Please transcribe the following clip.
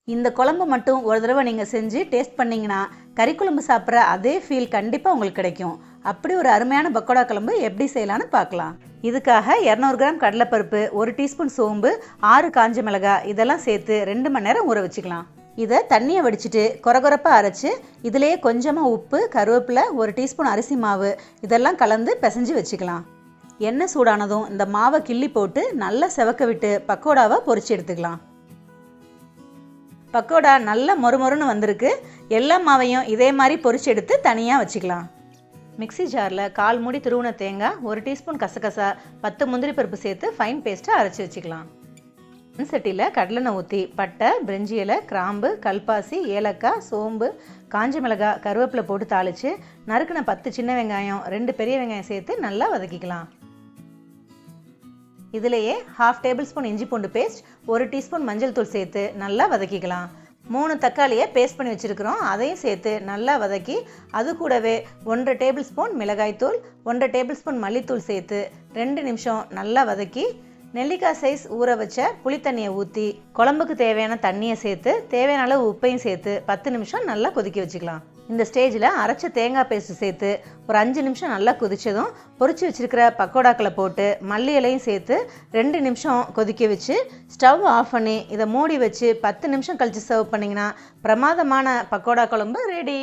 இந்த குழம்பு மட்டும் ஒரு தடவை நீங்கள் செஞ்சு டேஸ்ட் பண்ணிங்கன்னா கறி குழம்பு சாப்பிட்ற அதே ஃபீல் கண்டிப்பாக உங்களுக்கு கிடைக்கும். அப்படி ஒரு அருமையான பக்கோடா குழம்பு எப்படி செய்யலான்னு பார்க்கலாம். இதுக்காக 200 கிராம் கடலைப்பருப்பு, 1 டீஸ்பூன் சோம்பு, 6 காஞ்ச மிளகாய் இதெல்லாம் சேர்த்து 2 மணி நேரம் ஊற வச்சுக்கலாம். இதை தண்ணியை வடிச்சிட்டு கொரகொரப்பாக அரைச்சி இதிலேயே கொஞ்சமாக உப்பு, கருவேப்பிலை, 1 டீஸ்பூன் அரிசி மாவு இதெல்லாம் கலந்து பிசைஞ்சு வச்சுக்கலாம். எண்ணெய் சூடானதும் இந்த மாவை கிள்ளி போட்டு நல்லா செவக்க விட்டு பக்கோடாவை பொரிச்சு எடுத்துக்கலாம். பக்கோடா நல்லா மொறுமொறுன்னு வந்திருக்கு. எல்லா மாவையும் இதே மாதிரி பொரிச்சு எடுத்து தனியாக வச்சுக்கலாம். மிக்சி ஜாரில் 1/4 மூடி துருவின தேங்காய், 1 டீஸ்பூன் கசகசா, 10 முந்திரி பருப்பு சேர்த்து ஃபைன் பேஸ்ட்டாக அரைச்சி வச்சுக்கலாம். சட்டியில் கடலெண்ணெய் ஊற்றி பட்டை, பிரிஞ்சி இலை, கிராம்பு, கல்பாசி, ஏலக்காய், சோம்பு, காஞ்ச மிளகாய், கருவேப்பிலை போட்டு தாளித்து நறுக்கின 10 சின்ன வெங்காயம், 2 பெரிய வெங்காயம் சேர்த்து நல்லா வதக்கிக்கலாம். இதிலேயே 1/2 டேபிள் ஸ்பூன் இஞ்சி பூண்டு பேஸ்ட், 1 டீஸ்பூன் மஞ்சள் தூள் சேர்த்து நல்லா வதக்கிக்கலாம். 3 தக்காளியை பேஸ்ட் பண்ணி வச்சுருக்கிறோம், அதையும் சேர்த்து நல்லா வதக்கி அது கூடவே 1/2 டேபிள் ஸ்பூன் மிளகாய்த்தூள், 1/2 டேபிள் ஸ்பூன் மல்லித்தூள் சேர்த்து 2 நிமிஷம் நல்லா வதக்கி நெல்லிக்காய் சைஸ் ஊற வச்ச புளி தண்ணியை ஊற்றி குழம்புக்கு தேவையான தண்ணியை சேர்த்து தேவையான அளவு உப்பையும் சேர்த்து 10 நிமிஷம் நல்லா கொதிக்க வச்சுக்கலாம். இந்த ஸ்டேஜில் அரைச்ச தேங்காய் பேஸ்ட்டு சேர்த்து ஒரு 5 நிமிஷம் நல்லா கொதித்ததும் பொரிச்சு வச்சுருக்கிற பக்கோடாக்களை போட்டு மல்லி இலையும் சேர்த்து 2 நிமிஷம் கொதிக்க வச்சு ஸ்டவ் ஆஃப் பண்ணி இதை மூடி வச்சு 10 நிமிஷம் கழித்து சர்வ் பண்ணிங்கன்னா பிரமாதமான பக்கோடா குழம்பு ரெடி.